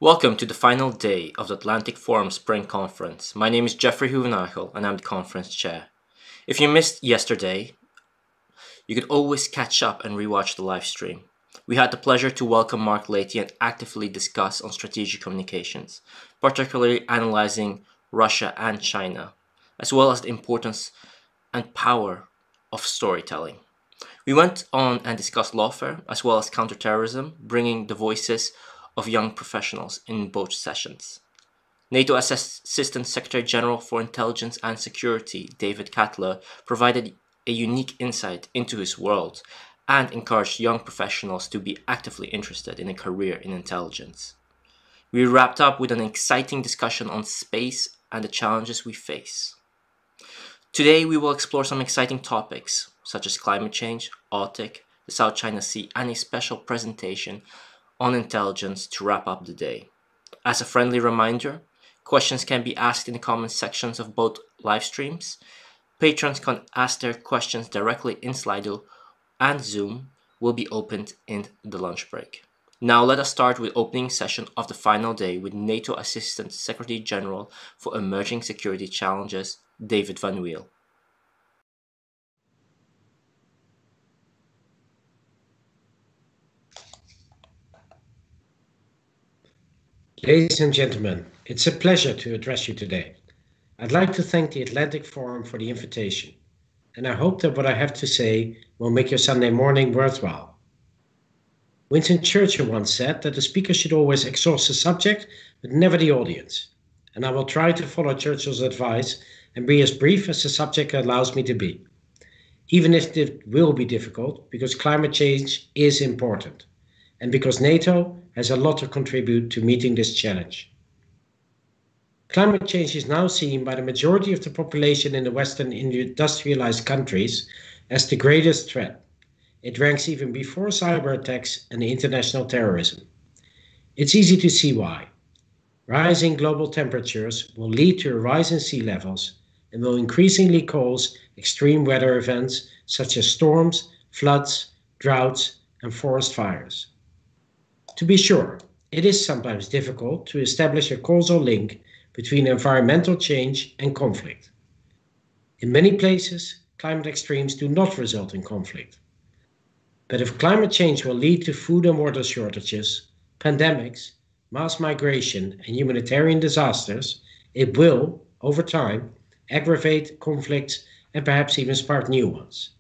Welcome to the final day of the Atlantic Forum Spring Conference. My name is Jeffrey Huvenagel and I'm the conference chair. If you missed yesterday, you could always catch up and rewatch the live stream. We had the pleasure to welcome Mark Leahy and actively discuss on strategic communications, particularly analyzing Russia and China, as well as the importance and power of storytelling. We went on and discussed lawfare as well as counterterrorism, bringing the voices of young professionals in both sessions. NATO Assistant Secretary General for Intelligence and Security David Cattler provided a unique insight into his world and encouraged young professionals to be actively interested in a career in intelligence. We wrapped up with an exciting discussion on space and the challenges we face. Today we will explore some exciting topics such as climate change, Arctic, the South China Sea, and a special presentation on intelligence to wrap up the day. As a friendly reminder, questions can be asked in the comment sections of both live streams. Patrons can ask their questions directly in Slido, and Zoom will be opened in the lunch break. Now let us start with opening session of the final day with NATO Assistant Secretary General for Emerging Security Challenges, David Van Weel. Ladies and gentlemen, it's a pleasure to address you today. I'd like to thank the Atlantic Forum for the invitation, and I hope that what I have to say will make your Sunday morning worthwhile. Winston Churchill once said that the speaker should always exhaust the subject, but never the audience, and I will try to follow Churchill's advice and be as brief as the subject allows me to be, even if it will be difficult, because climate change is important, and because NATO has a lot to contribute to meeting this challenge. Climate change is now seen by the majority of the population in the Western industrialized countries as the greatest threat. It ranks even before cyber attacks and international terrorism. It's easy to see why. Rising global temperatures will lead to a rise in sea levels and will increasingly cause extreme weather events such as storms, floods, droughts, and forest fires. To be sure, it is sometimes difficult to establish a causal link between environmental change and conflict. In many places, climate extremes do not result in conflict. But if climate change will lead to food and water shortages, pandemics, mass migration, and humanitarian disasters, it will, over time, aggravate conflicts and perhaps even spark new ones.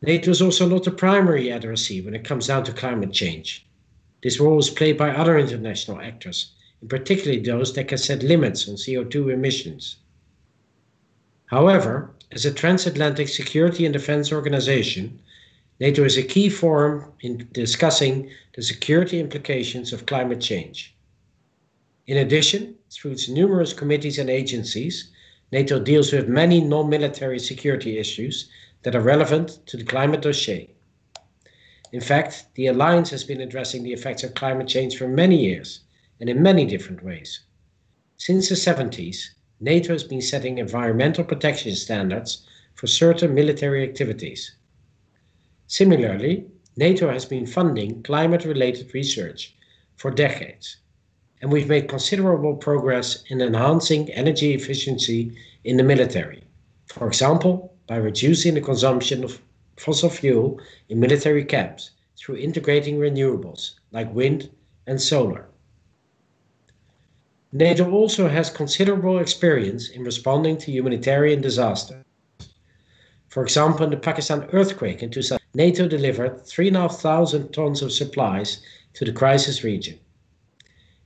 NATO is also not the primary addressee when it comes down to climate change. This role is played by other international actors, in particular those that can set limits on CO2 emissions. However, as a transatlantic security and defense organization, NATO is a key forum in discussing the security implications of climate change. In addition, through its numerous committees and agencies, NATO deals with many non-military security issues that are relevant to the climate dossier. In fact, the Alliance has been addressing the effects of climate change for many years and in many different ways. Since the 70s, NATO has been setting environmental protection standards for certain military activities. Similarly, NATO has been funding climate-related research for decades, and we've made considerable progress in enhancing energy efficiency in the military. For example, by reducing the consumption of fossil fuel in military camps through integrating renewables like wind and solar. NATO also has considerable experience in responding to humanitarian disasters. For example, in the Pakistan earthquake in 2000, NATO delivered 3,500 tons of supplies to the crisis region.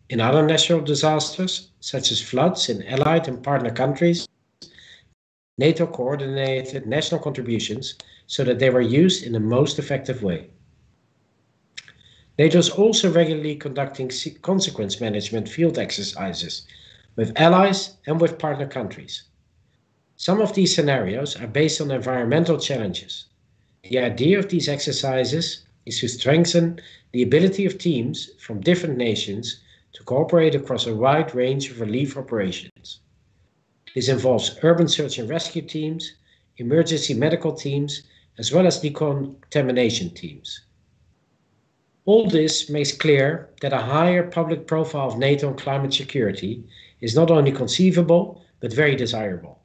In other natural disasters, such as floods in allied and partner countries, NATO coordinated national contributions so that they were used in the most effective way. NATO is also regularly conducting consequence management field exercises with allies and with partner countries. Some of these scenarios are based on environmental challenges. The idea of these exercises is to strengthen the ability of teams from different nations to cooperate across a wide range of relief operations. This involves urban search and rescue teams, emergency medical teams, as well as decontamination teams. All this makes clear that a higher public profile of NATO on climate security is not only conceivable, but very desirable.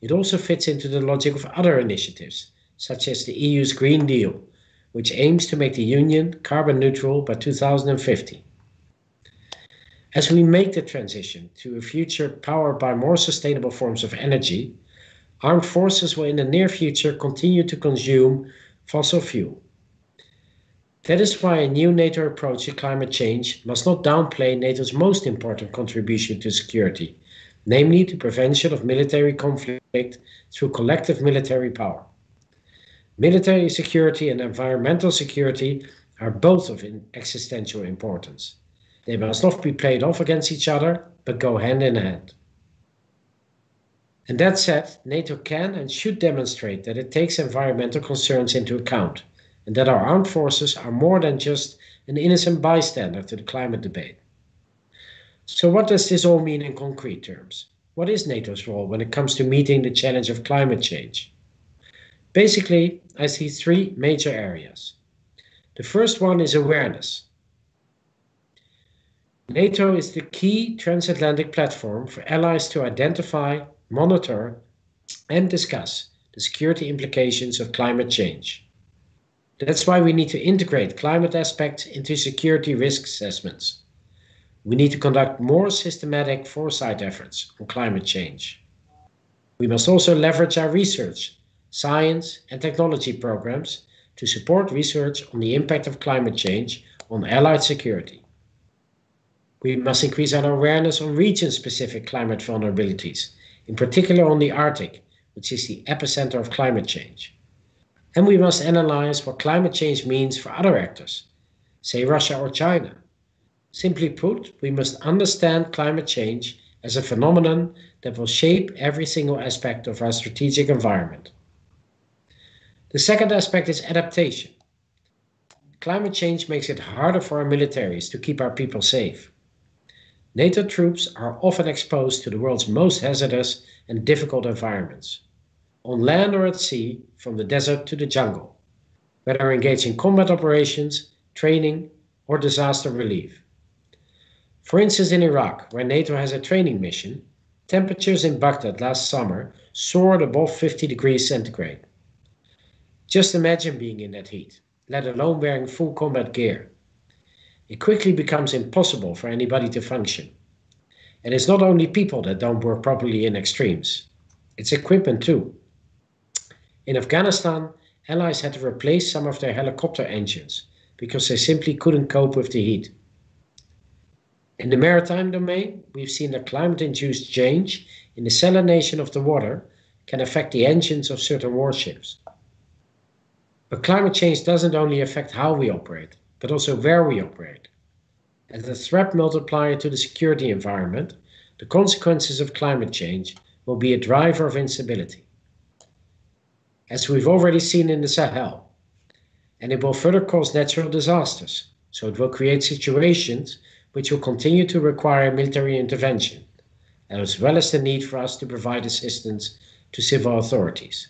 It also fits into the logic of other initiatives, such as the EU's Green Deal, which aims to make the Union carbon neutral by 2050. As we make the transition to a future powered by more sustainable forms of energy, armed forces will in the near future continue to consume fossil fuel. That is why a new NATO approach to climate change must not downplay NATO's most important contribution to security, namely the prevention of military conflict through collective military power. Military security and environmental security are both of existential importance. They must not be played off against each other, but go hand in hand. And that said, NATO can and should demonstrate that it takes environmental concerns into account, and that our armed forces are more than just an innocent bystander to the climate debate. So what does this all mean in concrete terms? What is NATO's role when it comes to meeting the challenge of climate change? Basically, I see three major areas. The first one is awareness. NATO is the key transatlantic platform for allies to identify, monitor, and discuss the security implications of climate change. That's why we need to integrate climate aspects into security risk assessments. We need to conduct more systematic foresight efforts on climate change. We must also leverage our research, science, and technology programs to support research on the impact of climate change on Allied security. We must increase our awareness on region-specific climate vulnerabilities, in particular on the Arctic, which is the epicenter of climate change. And we must analyze what climate change means for other actors, say Russia or China. Simply put, we must understand climate change as a phenomenon that will shape every single aspect of our strategic environment. The second aspect is adaptation. Climate change makes it harder for our militaries to keep our people safe. NATO troops are often exposed to the world's most hazardous and difficult environments, on land or at sea, from the desert to the jungle, whether engaged in combat operations, training, or disaster relief. For instance, in Iraq, where NATO has a training mission, temperatures in Baghdad last summer soared above 50 degrees centigrade. Just imagine being in that heat, let alone wearing full combat gear. It quickly becomes impossible for anybody to function. And it's not only people that don't work properly in extremes, it's equipment too. In Afghanistan, allies had to replace some of their helicopter engines because they simply couldn't cope with the heat. In the maritime domain, we've seen that climate-induced change in the salination of the water can affect the engines of certain warships. But climate change doesn't only affect how we operate, but also where we operate. As a threat multiplier to the security environment, the consequences of climate change will be a driver of instability, as we've already seen in the Sahel. And it will further cause natural disasters, so it will create situations which will continue to require military intervention, as well as the need for us to provide assistance to civil authorities.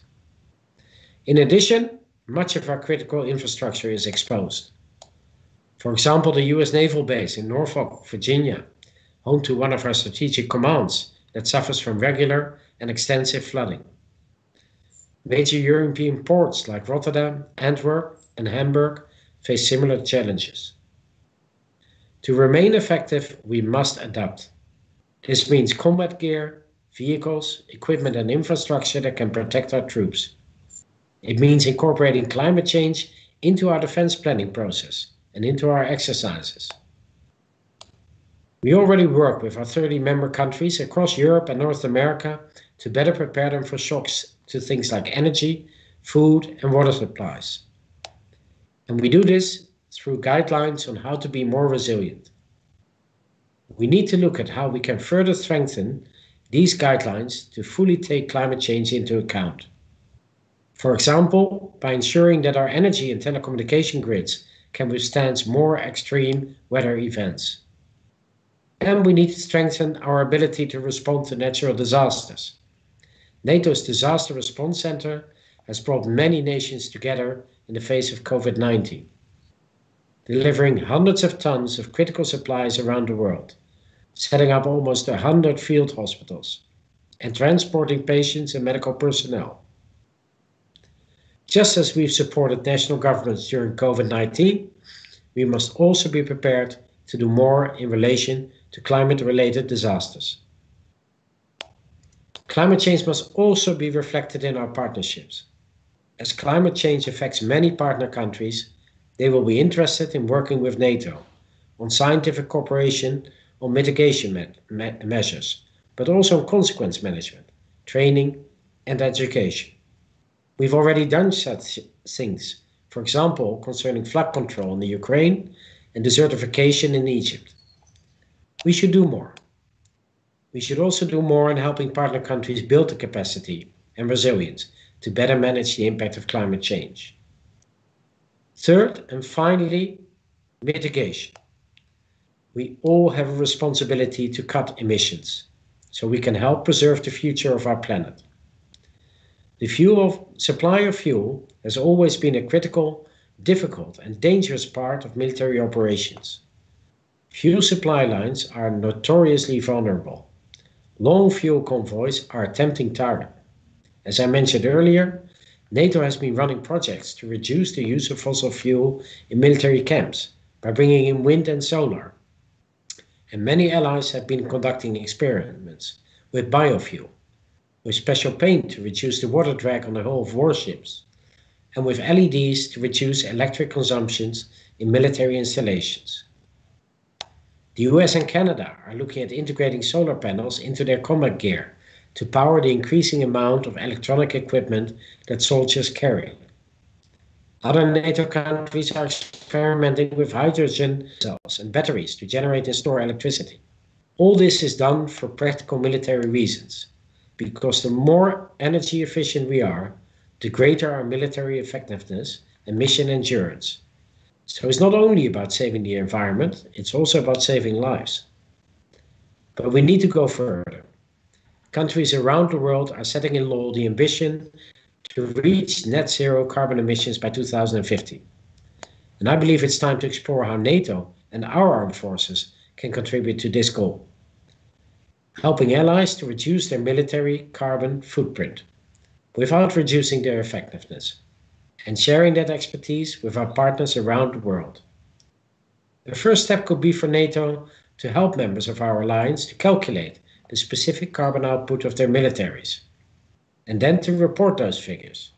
In addition, much of our critical infrastructure is exposed. For example, the US Naval Base in Norfolk, Virginia, home to one of our strategic commands that suffers from regular and extensive flooding. Major European ports like Rotterdam, Antwerp, and Hamburg face similar challenges. To remain effective, we must adapt. This means combat gear, vehicles, equipment, and infrastructure that can protect our troops. It means incorporating climate change into our defense planning process and into our exercises. We already work with our 30 member countries across Europe and North America to better prepare them for shocks to things like energy, food, and water supplies. And we do this through guidelines on how to be more resilient. We need to look at how we can further strengthen these guidelines to fully take climate change into account. For example, by ensuring that our energy and telecommunication grids can withstand more extreme weather events. And we need to strengthen our ability to respond to natural disasters. NATO's Disaster Response Center has brought many nations together in the face of COVID-19. delivering hundreds of tons of critical supplies around the world, setting up almost 100 field hospitals, and transporting patients and medical personnel. Just as we've supported national governments during COVID-19, we must also be prepared to do more in relation to climate-related disasters. Climate change must also be reflected in our partnerships. As climate change affects many partner countries, they will be interested in working with Nato on scientific cooperation on mitigation measures, but also on consequence management, training, and education. We've already done such things, for example, concerning flood control in the Ukraine and desertification in Egypt. We should do more. We should also do more in helping partner countries build the capacity and resilience to better manage the impact of climate change. Third, and finally, mitigation. We all have a responsibility to cut emissions so we can help preserve the future of our planet. The supply of fuel has always been a critical, difficult, and dangerous part of military operations. Fuel supply lines are notoriously vulnerable. Long fuel convoys are a tempting target. As I mentioned earlier, NATO has been running projects to reduce the use of fossil fuel in military camps by bringing in wind and solar. And many allies have been conducting experiments with biofuel, with special paint to reduce the water drag on the hull of warships, and with LEDs to reduce electric consumptions in military installations. The US and Canada are looking at integrating solar panels into their combat gear to power the increasing amount of electronic equipment that soldiers carry. Other NATO countries are experimenting with hydrogen cells and batteries to generate and store electricity. All this is done for practical military reasons, because the more energy efficient we are, the greater our military effectiveness and mission endurance. So it's not only about saving the environment, it's also about saving lives. But we need to go further. Countries around the world are setting in law the ambition to reach net zero carbon emissions by 2050. And I believe it's time to explore how NATO and our armed forces can contribute to this goal, helping allies to reduce their military carbon footprint without reducing their effectiveness, and sharing that expertise with our partners around the world. The first step could be for NATO to help members of our alliance to calculate the specific carbon output of their militaries, and then to report those figures.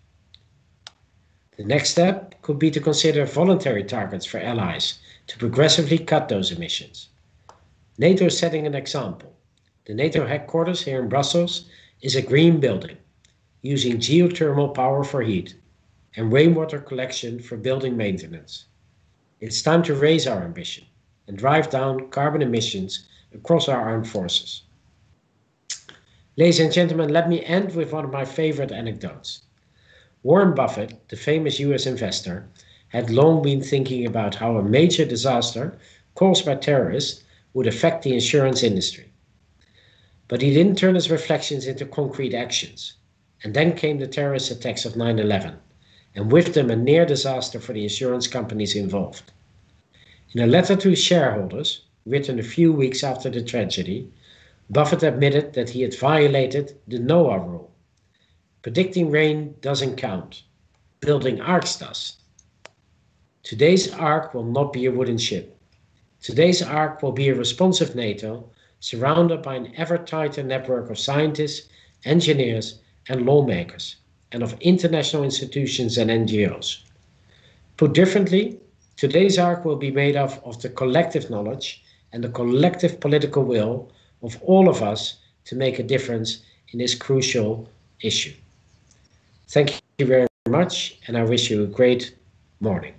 The next step could be to consider voluntary targets for allies to progressively cut those emissions. NATO is setting an example. The NATO headquarters here in Brussels is a green building, using geothermal power for heat and rainwater collection for building maintenance. It's time to raise our ambition and drive down carbon emissions across our armed forces. Ladies and gentlemen, let me end with one of my favorite anecdotes. Warren Buffett, the famous US investor, had long been thinking about how a major disaster caused by terrorists would affect the insurance industry. But he didn't turn his reflections into concrete actions. And then came the terrorist attacks of 9/11, and with them a near disaster for the insurance companies involved. In a letter to his shareholders, written a few weeks after the tragedy, Buffett admitted that he had violated the Noah rule. Predicting rain doesn't count. Building arks does. Today's ark will not be a wooden ship. Today's ark will be a responsive NATO surrounded by an ever tighter network of scientists, engineers, and lawmakers, and of international institutions and NGOs. Put differently, today's ark will be made up of the collective knowledge and the collective political will of all of us to make a difference in this crucial issue. Thank you very much, and I wish you a great morning.